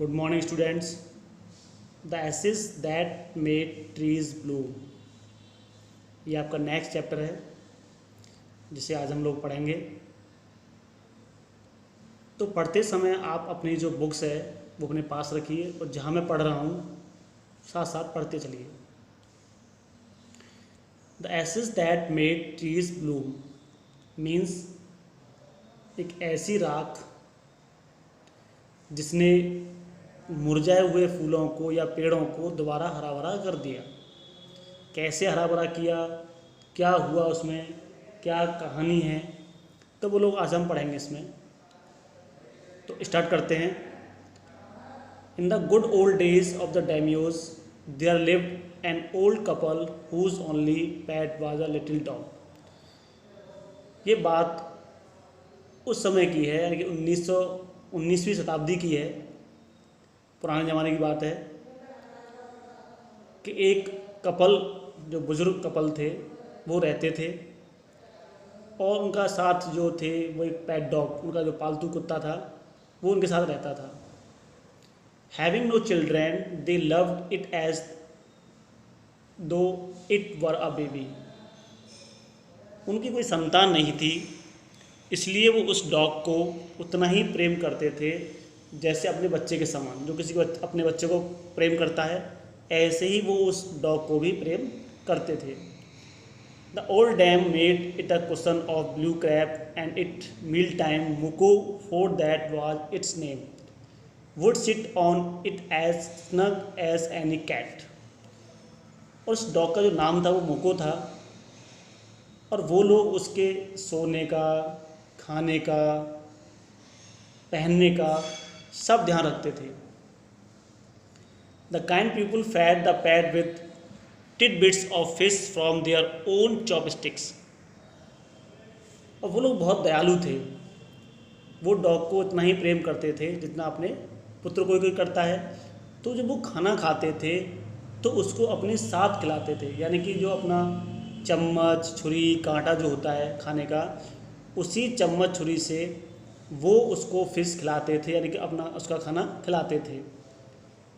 Good morning students. The ashes that made trees bloom, ये आपका next chapter है जिसे आज हम लोग पढ़ेंगे। तो पढ़ते समय आप अपनी जो बुक्स है वो अपने पास रखिए और जहाँ मैं पढ़ रहा हूँ साथ साथ पढ़ते चलिए। The ashes that made trees bloom means एक ऐसी राख जिसने मुरझाए हुए फूलों को या पेड़ों को दोबारा हरा भरा कर दिया। कैसे हरा भरा किया, क्या हुआ उसमें, क्या कहानी है, तो वो लोग आज हम पढ़ेंगे इसमें। तो स्टार्ट करते हैं। In the good old days of the डेमियोज there lived an old couple whose only pet was a little dog. ये बात उस समय की है, यानी कि 19वीं शताब्दी की है, पुराने ज़माने की बात है कि एक कपल, जो बुज़ुर्ग कपल थे, वो रहते थे और उनका साथ जो थे वो एक पेट डॉग, उनका जो पालतू कुत्ता था वो उनके साथ रहता था। Having no children they loved it as though it were a baby. उनकी कोई संतान नहीं थी, इसलिए वो उस डॉग को उतना ही प्रेम करते थे जैसे अपने बच्चे के समान। जो किसी को अपने बच्चे को प्रेम करता है, ऐसे ही वो उस डॉग को भी प्रेम करते थे। The old dame made it a cushion of blue crape and it meal time Muko for that was its name would sit on it as snug as any cat. और उस डॉग का जो नाम था वो मुको था और वो लोग उसके सोने का, खाने का, पहनने का सब ध्यान रखते थे। The kind people fed the pet with tidbits of fish from their own chopsticks. और वो लोग बहुत दयालु थे, वो डॉग को उतना ही प्रेम करते थे जितना अपने पुत्र को कोई करता है। तो जब वो खाना खाते थे तो उसको अपने साथ खिलाते थे, यानी कि जो अपना चम्मच, छुरी, कांटा जो होता है खाने का, उसी चम्मच छुरी से वो उसको फिश खिलाते थे, यानी कि अपना उसका खाना खिलाते थे।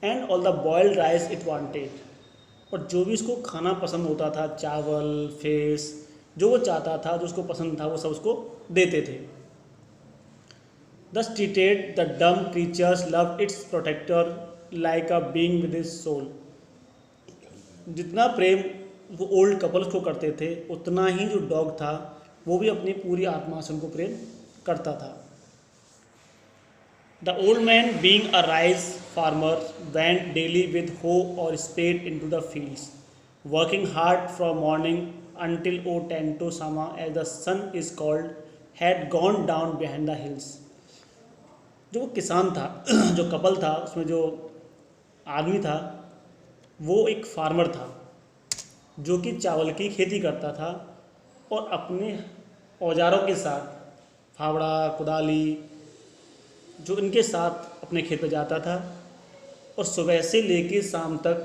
And all the boiled rice it wanted, और जो भी उसको खाना पसंद होता था, चावल, फिश, जो वो चाहता था, जो उसको पसंद था, वो सब उसको देते थे। Thus treated the dumb creatures loved its protector like a being with his soul। जितना प्रेम वो ओल्ड कपल्स को करते थे, उतना ही जो डॉग था वो भी अपनी पूरी आत्मा से उनको प्रेम करता था। The old man, being a rice farmer, went daily with hoe or spade into the fields, working hard from morning until Otento Sama, as the sun is called, had gone down behind the hills। जो वो किसान था, जो couple था, उसमें जो आदमी था वो एक फार्मर था जो कि चावल की खेती करता था और अपने औजारों के साथ, फावड़ा, कुदाली, जो इनके साथ अपने खेत में जाता था और सुबह से लेकर शाम तक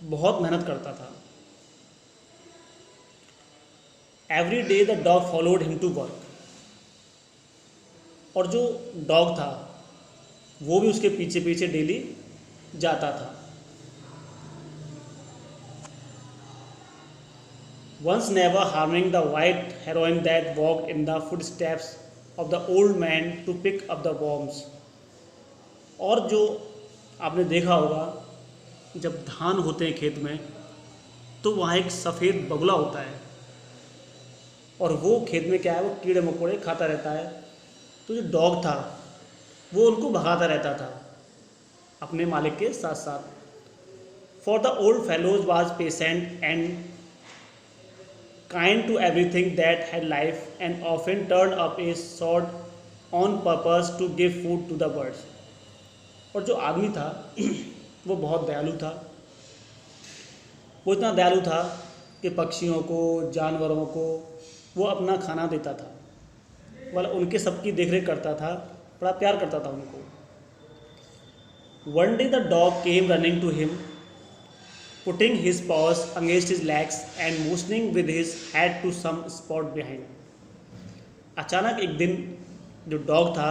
बहुत मेहनत करता था। Every day the dog followed him to work, और जो डॉग था वो भी उसके पीछे पीछे डेली जाता था। Once never harming the white heron that walked in the footsteps of the old man to pick up the worms. और जो आपने देखा होगा, जब धान होते हैं खेत में तो वहाँ एक सफ़ेद बगुला होता है और वो खेत में क्या है, वो कीड़े मकोड़े खाता रहता है। तो जो डॉग था वो उनको भगाता रहता था अपने मालिक के साथ साथ। For the old fellows was patient and kind to everything that had life and often turn up a sort on purpose to give food to the birds. और जो आदमी था वो बहुत दयालु था। वो इतना दयालु था कि पक्षियों को, जानवरों को वो अपना खाना देता था, वाला उनके सबकी देखरेख करता था, बड़ा प्यार करता था उनको। One day the dog came running to him, putting his paws against his legs and motioning with his head to some spot behind। अचानक एक दिन जो डॉग था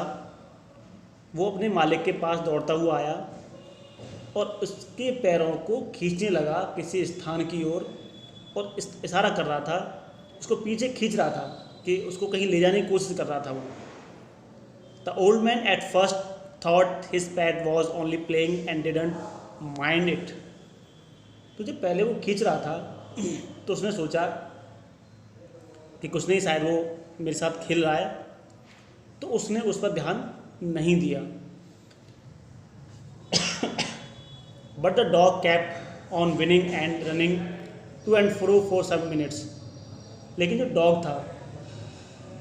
वो अपने मालिक के पास दौड़ता हुआ आया और उसके पैरों को खींचने लगा किसी स्थान की ओर और इशारा कर रहा था, उसको पीछे खींच रहा था कि उसको कहीं ले जाने की कोशिश कर रहा था वो। The old man at first thought his PAT was only playing and didn't mind it. तो जब पहले वो खींच रहा था तो उसने सोचा कि कुछ नहीं, शायद वो मेरे साथ खेल रहा है, तो उसने उस पर ध्यान नहीं दिया। But the dog kept on whining and running to and fro for some minutes. लेकिन जो डॉग था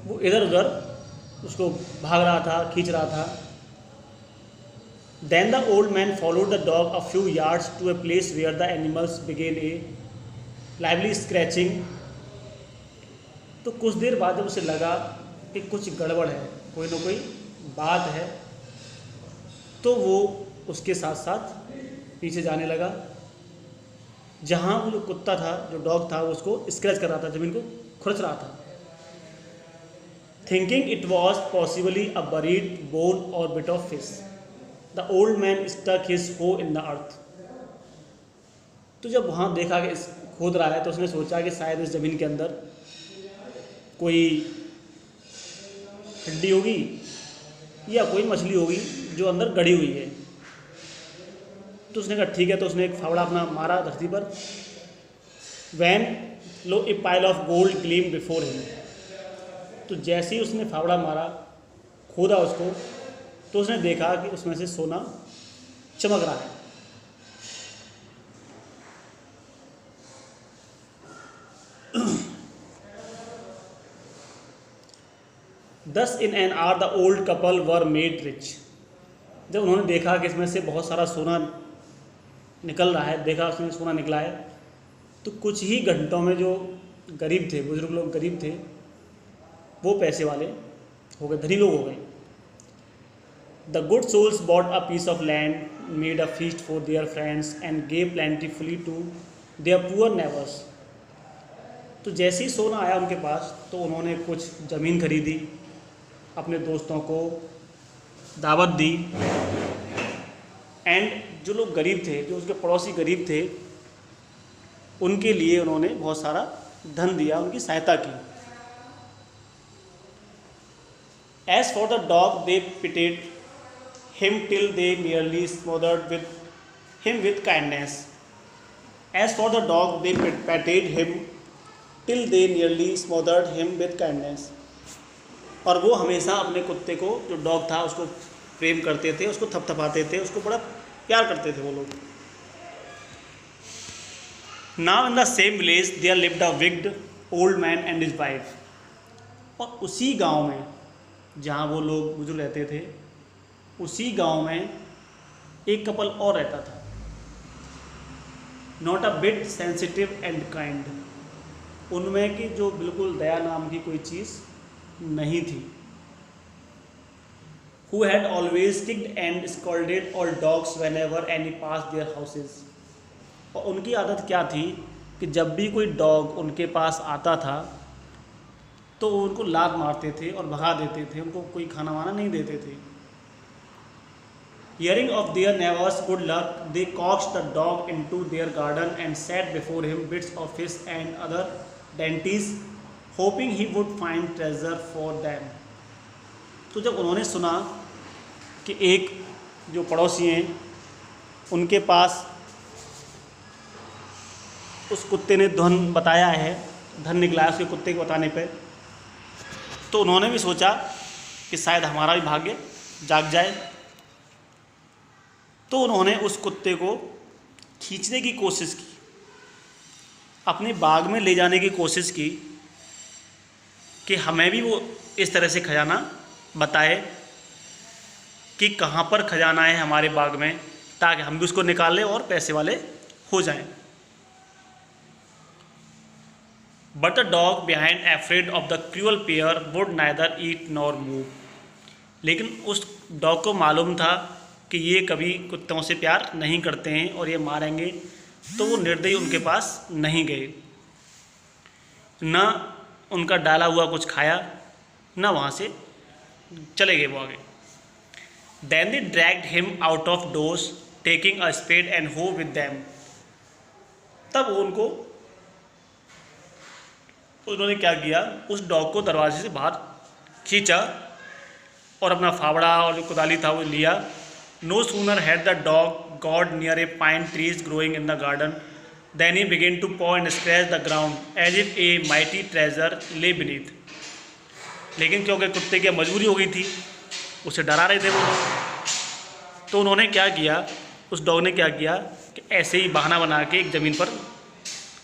वो इधर उधर उसको भाग रहा था, खींच रहा था। Then the old man followed the dog a few yards to a place where the animals began a lively scratching. तो कुछ देर बाद जब उसे लगा कि कुछ गड़बड़ है, कोई ना कोई बात है, तो वो उसके साथ साथ पीछे जाने लगा, जहाँ वो जो कुत्ता था, जो डॉग था, वो उसको स्क्रैच कर रहा था, ज़मीन को खुरच रहा था। Thinking it was possibly a buried bone or bit of fish, the old man stuck his hoe in the earth. तो जब वहाँ देखा कि इस खोद रहा है, तो उसने सोचा कि शायद इस ज़मीन के अंदर कोई हड्डी होगी या कोई मछली होगी जो अंदर गड़ी हुई है। तो उसने कहा ठीक है, तो उसने एक फावड़ा अपना मारा धरती पर। When lo a pile of gold gleam before him. तो जैसे ही उसने फावड़ा मारा, खोदा उसको, तो उसने देखा कि उसमें से सोना चमक रहा है। Thus in an hour the old couple were made rich। जब उन्होंने देखा कि इसमें से बहुत सारा सोना निकल रहा है, देखा उसमें सोना निकला है, तो कुछ ही घंटों में जो गरीब थे, बुजुर्ग लोग गरीब थे, वो पैसे वाले हो गए, धनी लोग हो गए। The good souls bought a piece of land, made a feast for their friends and gave plentifully to their poor neighbours. तो जैसे ही सोना आया उनके पास, तो उन्होंने कुछ ज़मीन खरीदी, अपने दोस्तों को दावत दी, एंड जो लोग गरीब थे, जो उसके पड़ोसी गरीब थे, उनके लिए उन्होंने बहुत सारा धन दिया, उनकी सहायता की। As for the dog they petted him till they nearly smothered with him with kindness. As for the dog they petted him till they nearly smothered him with kindness. और वो हमेशा अपने कुत्ते को, जो डॉग था, उसको प्रेम करते थे, उसको थपथपाते थे, उसको बड़ा प्यार करते थे वो लोग। Now in the same village there lived a wicked old man and his wife. और उसी गांव में जहाँ वो लोग बुजुर्ग रहते थे, उसी गांव में एक कपल और रहता था। Not a bit sensitive and kind. उनमें की जो बिल्कुल दया नाम की कोई चीज़ नहीं थी। Who had always kicked and scolded all dogs whenever any passed their houses। और उनकी आदत क्या थी कि जब भी कोई डॉग उनके पास आता था तो उनको लात मारते थे और भगा देते थे, उनको कोई खाना वाना नहीं देते थे। Hearing of their neighbors' good luck, they coaxed the dog into their garden and set before him bits of fish and other dainties, hoping he would find treasure for them। तो जब उन्होंने सुना कि एक जो पड़ोसी हैं उनके पास उस कुत्ते ने धन बताया है, धन निकला है उसके कुत्ते के बताने पे, तो उन्होंने भी सोचा कि शायद हमारा भी भाग्य जाग जाए। तो उन्होंने उस कुत्ते को खींचने की कोशिश की, अपने बाग में ले जाने की कोशिश की कि हमें भी वो इस तरह से खजाना बताए कि कहाँ पर खजाना है हमारे बाग में, ताकि हम भी उसको निकाल लें और पैसे वाले हो जाएं। But the dog behind afraid of the cruel pair would neither eat nor move. लेकिन उस डॉग को मालूम था कि ये कभी कुत्तों से प्यार नहीं करते हैं और ये मारेंगे, तो वो निर्दयी उनके पास नहीं गए, न उनका डाला हुआ कुछ खाया, न वहाँ से चले गए वो आगे। Then they dragged him out of doors taking a spade and hoe with them. तब उन्होंने क्या किया, उस डॉग को दरवाजे से बाहर खींचा और अपना फावड़ा और जो कुदाली था वो लिया. No sooner had the dog got near a pine trees growing in the garden than he began to paw and scratch the ground as if a mighty treasure lay beneath. लेकिन क्योंकि कुत्ते की मजबूरी हो गई थी, उसे डरा रहे थे वो लोग, तो उन्होंने क्या किया, उस डॉग ने क्या किया कि ऐसे ही बहाना बना के एक ज़मीन पर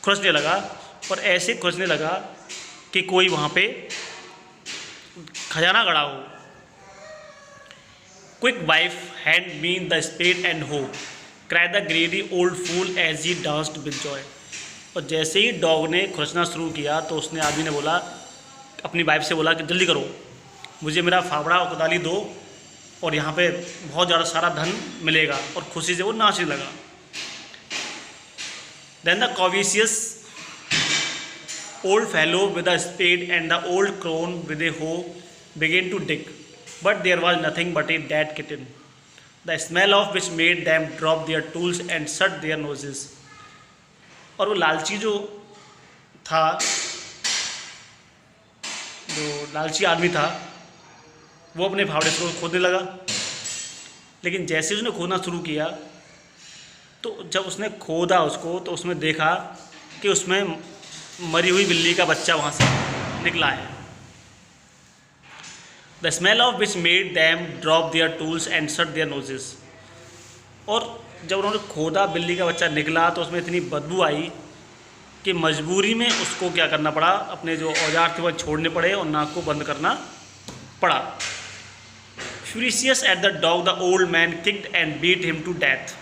खुरसने लगा और ऐसे खुरसने लगा कि कोई वहाँ पे खजाना गड़ा हो. Quick wife, hand me the spade and hoe, cried the greedy old fool as he danced with joy. और जैसे ही डॉग ने खुरसना शुरू किया तो उसने आदमी ने बोला, अपनी वाइफ से बोला कि जल्दी करो, मुझे मेरा फावड़ा और कुदाली दो और यहाँ पे बहुत ज़्यादा सारा धन मिलेगा. और खुशी से वो नाचने लगा. Then the covetous old fellow with a spade and the old crone with a hoe began to dig. But there was nothing but a dead kitten, the smell of which made them drop their tools and shut their noses. और वो लालची जो था, जो लालची आदमी था, वो अपने फावड़े से खोदने लगा. लेकिन जैसे उसने खोदना शुरू किया तो जब उसने खोदा उसको तो उसमें देखा कि उसमें मरी हुई बिल्ली का बच्चा वहाँ से निकला है. The smell of which made them drop their tools and shut their noses. और जब उन्होंने खोदा बिल्ली का बच्चा निकला तो उसमें इतनी बदबू आई कि मजबूरी में उसको क्या करना पड़ा, अपने जो औजार थे वह छोड़ने पड़े और नाक को बंद करना पड़ा. Furious at the dog, the old man kicked and beat him to death.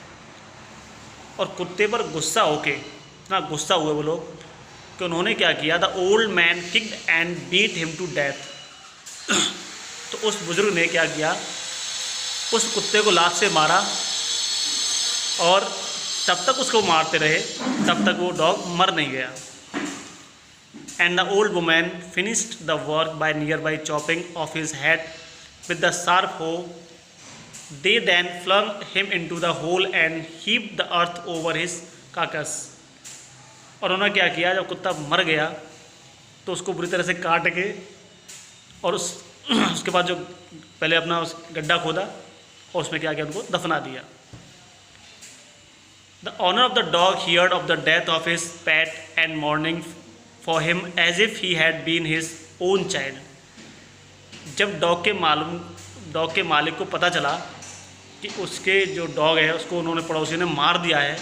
और कुत्ते पर गुस्सा होके ना गुस्सा हुए वो लोग कि उन्होंने क्या किया, the old man kicked and beat him to death. तो उस बुजुर्ग ने क्या किया, उस कुत्ते को लात से मारा और तब तक उसको मारते रहे तब तक वो डॉग मर नहीं गया. And the old woman finished the work by near by chopping off his head with the sharp hoe. They then flung him into the hole and heaped the earth over his carcass. और उन्होंने क्या किया, जब कुत्ता मर गया तो उसको बुरी तरह से काट के और उसके बाद जो पहले अपना उस गड्ढा खोदा और उसमें क्या किया, उनको दफना दिया. The owner of the dog heard of the death of his pet and mourning for him as if he had been his own child. जब डॉग के मालिक को पता चला कि उसके जो डॉग है उसको उन्होंने पड़ोसी ने मार दिया है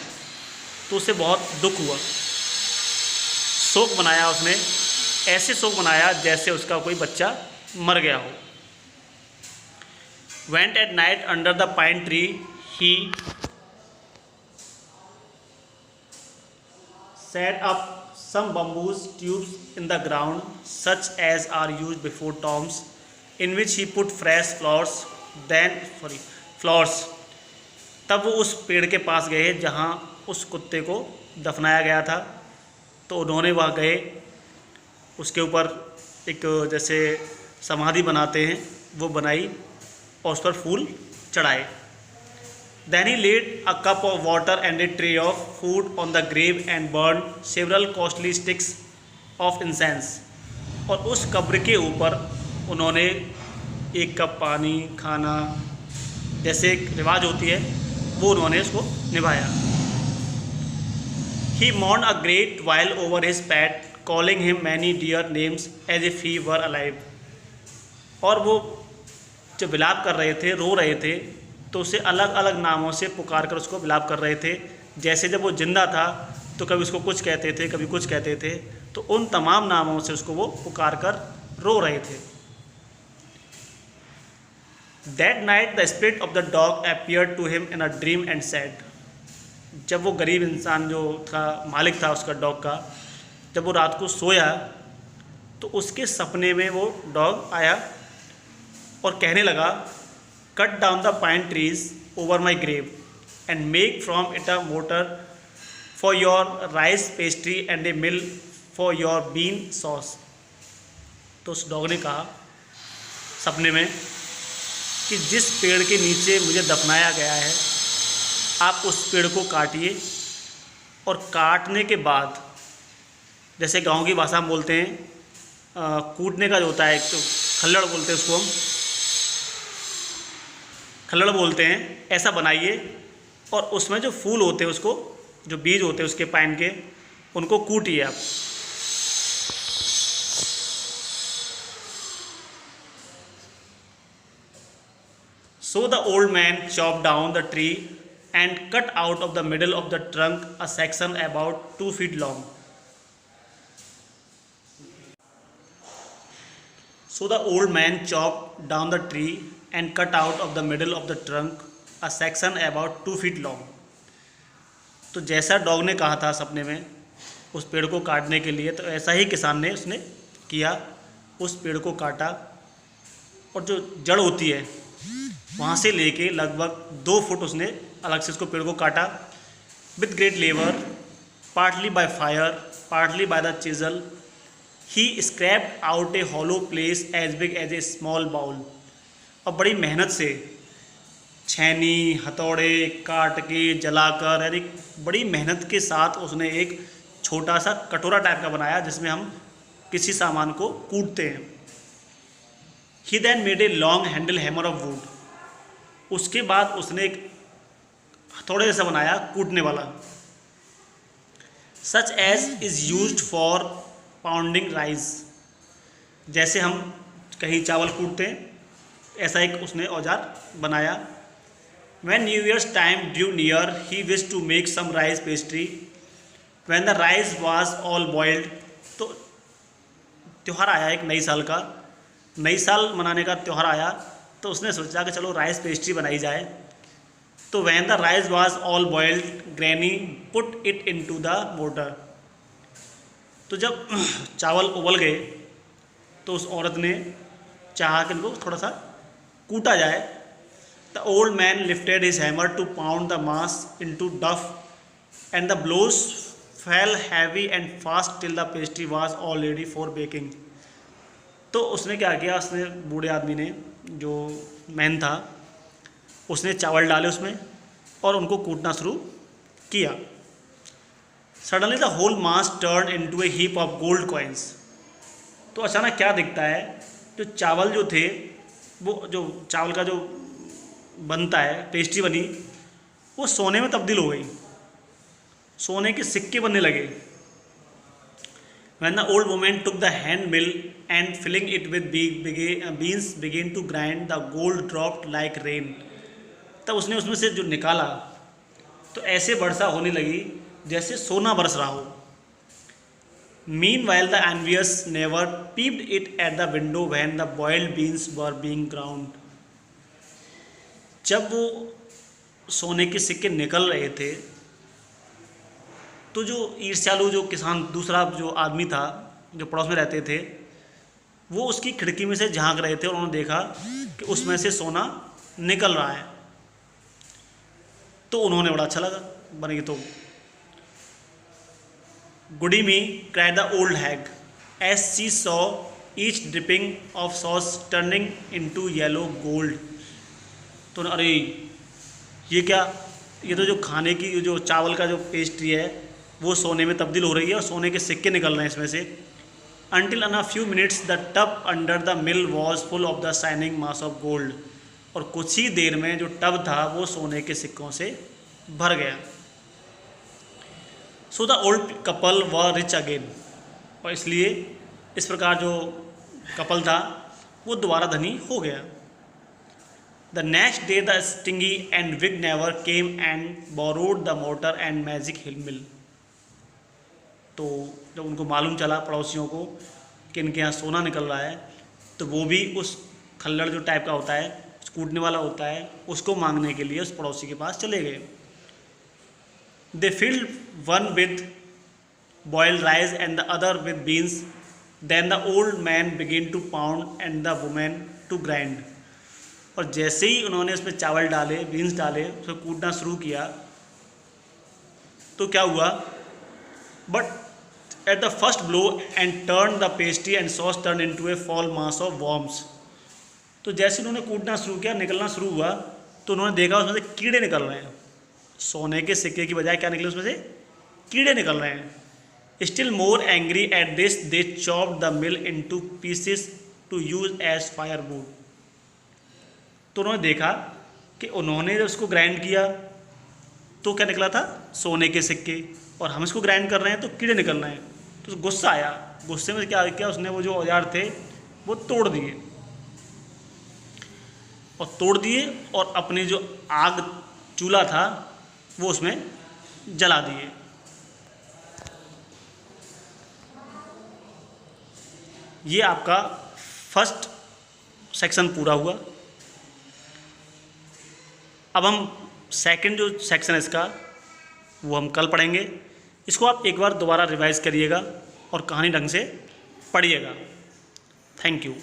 तो उसे बहुत दुख हुआ. शोक मनाया उसने, ऐसे शोक मनाया जैसे उसका कोई बच्चा मर गया हो. Went at night under the pine tree, he set up some bamboo tubes in the ground, such as are used before tombs, in which he put fresh flowers. तब वो उस पेड़ के पास गए जहाँ उस कुत्ते को दफनाया गया था. तो उन्होंने वहाँ गए, उसके ऊपर एक जैसे समाधि बनाते हैं वो बनाई और उस पर फूल चढ़ाए. Then he laid a cup of water and a tray of food on the grave and burned several costly sticks of incense. और उस कब्र के ऊपर उन्होंने एक कप पानी, खाना जैसे एक रिवाज होती है वो उन्होंने उसको निभाया. He mourned a great while over his pet, calling him many dear names as if he were alive. और वो जब विलाप कर रहे थे, रो रहे थे, तो उसे अलग अलग नामों से पुकार कर उसको विलाप कर रहे थे. जैसे जब वो जिंदा था तो कभी उसको कुछ कहते थे, कभी कुछ कहते थे, तो उन तमाम नामों से उसको वो पुकार कर रो रहे थे. That night the spirit of the dog appeared to him in a dream and said. जब वो गरीब इंसान जो था, मालिक था उसका डॉग का, जब वो रात को सोया तो उसके सपने में वो डॉग आया और कहने लगा, cut down the pine trees over my grave and make from it a mortar for your rice pastry and a mill for your bean sauce. तो उस डॉग ने कहा सपने में कि जिस पेड़ के नीचे मुझे दफनाया गया है आप उस पेड़ को काटिए और काटने के बाद, जैसे गांव की भाषा में बोलते हैं कूटने का जो होता है, एक तो खल्लड़ बोलते हैं उसको, हम खल्लड़ बोलते हैं, ऐसा बनाइए और उसमें जो फूल होते हैं, उसको जो बीज होते हैं उसके पाइन के, उनको कूटिए आप। So the old man chopped down the tree and cut out of the middle of the trunk a section about 2 feet long. So the old man chopped down the tree and cut out of the middle of the trunk a section about 2 feet long. तो जैसा dog ने कहा था सपने में उस पेड़ को काटने के लिए, तो ऐसा ही किसान ने उसने किया, उस पेड़ को काटा और जो जड़ होती है वहाँ से लेके लगभग 2 फुट उसने अलग से उसको पेड़ को काटा। With great labour, partly by fire, partly by the chisel, he scraped out a hollow place as big as a small bowl. और बड़ी मेहनत से छेनी हथौड़े काट के जलाकर, यानी बड़ी मेहनत के साथ उसने एक छोटा सा कटोरा टाइप का बनाया जिसमें हम किसी सामान को कूटते हैं। He then made a long handle hammer of wood. उसके बाद उसने एक हथौड़े जैसा बनाया कूटने वाला, such as is used for pounding rice. जैसे हम कहीं चावल कूटते हैं, ऐसा एक उसने औजार बनाया। When New Year's time drew near, he wished to make some rice pastry. When the rice was all boiled, तो त्यौहार आया एक नई साल का, नई साल मनाने का त्यौहार आया, तो उसने सोचा कि चलो राइस पेस्ट्री बनाई जाए। तो when the rice was all boiled, Granny put it into the mortar. तो जब चावल उबल गए तो उस औरत ने चाहा कि इनको थोड़ा सा कूटा जाए। The old man lifted his hammer to pound the mass into dough, and the blows fell heavy and fast till the pastry was all ready for baking. तो उसने क्या किया, उसने बूढ़े आदमी ने, जो मैन था, उसने चावल डाले उसमें और उनको कूटना शुरू किया। Suddenly the whole mass turn into a heap of gold coins. तो अचानक क्या दिखता है, जो चावल जो थे, वो जो चावल का जो बनता है पेस्ट्री बनी, वो सोने में तब्दील हो गई, सोने के सिक्के बनने लगे। When the old woman took the hand mill and filling it with beans began to grind, the gold dropped like rain. तब उसने उसमें से जो निकाला तो ऐसे वर्षा होने लगी जैसे सोना बरस रहा हो। Meanwhile the envious neighbor peeped it at the window when the boiled beans were being ground. जब वो सोने के सिक्के निकल रहे थे तो जो ईर्ष्यालु जो किसान, दूसरा जो आदमी था जो पड़ोस में रहते थे, वो उसकी खिड़की में से झांक रहे थे और उन्होंने देखा कि उसमें से सोना निकल रहा है। तो उन्होंने बड़ा अच्छा लगा बनेगी तो। Goody me cried the old hag as she saw each dripping of sauce turning into yellow gold. तो अरे ये क्या, ये तो जो खाने की जो चावल का जो पेस्ट्री है वो सोने में तब्दील हो रही है और सोने के सिक्के निकल रहे हैं इसमें से। Until in a few minutes the tub under the mill was full of the shining mass of gold. और कुछ ही देर में जो टब था वो सोने के सिक्कों से भर गया। So the old couple were rich again. और इसलिए इस प्रकार जो कपल था वो दोबारा धनी हो गया। The next day the stingy and wicked neighbor came and borrowed the mortar and magic mill. तो जब उनको मालूम चला पड़ोसियों को कि इनके यहाँ सोना निकल रहा है, तो वो भी उस खल्लड़ जो टाइप का होता है, कूटने वाला होता है, उसको मांगने के लिए उस पड़ोसी के पास चले गए। They filled one with boiled rice and the other with beans. Then the old man begin to pound and the women to grind. और जैसे ही उन्होंने उसमें चावल डाले, बीन्स डाले, उसको कूटना शुरू किया, तो क्या हुआ, but at the first blow and turned the pastry and sauce turned into a fall mass of worms. तो जैसे उन्होंने कूटना शुरू किया, निकलना शुरू हुआ, तो उन्होंने देखा उसमें से कीड़े निकल रहे हैं सोने के सिक्के की बजाय क्या निकले उसमें से, कीड़े निकल रहे हैं। Still more angry at this they chopped the mill into pieces to use as firewood. तो उन्होंने देखा कि उन्होंने जब उसको ग्राइंड किया तो क्या निकला था, सोने के सिक्के, और हम इसको ग्राइंड कर रहे हैं तो कीड़े निकल रहे हैं। तो गुस्सा आया, गुस्से में क्या किया उसने, वो जो औजार थे वो तोड़ दिए, और अपनी जो आग चूल्हा था वो उसमें जला दिए। ये आपका फर्स्ट सेक्शन पूरा हुआ। अब हम सेकंड जो सेक्शन है इसका वो हम कल पढ़ेंगे। इसको आप एक बार दोबारा रिवाइज करिएगा और कहानी ढंग से पढ़िएगा। Thank you.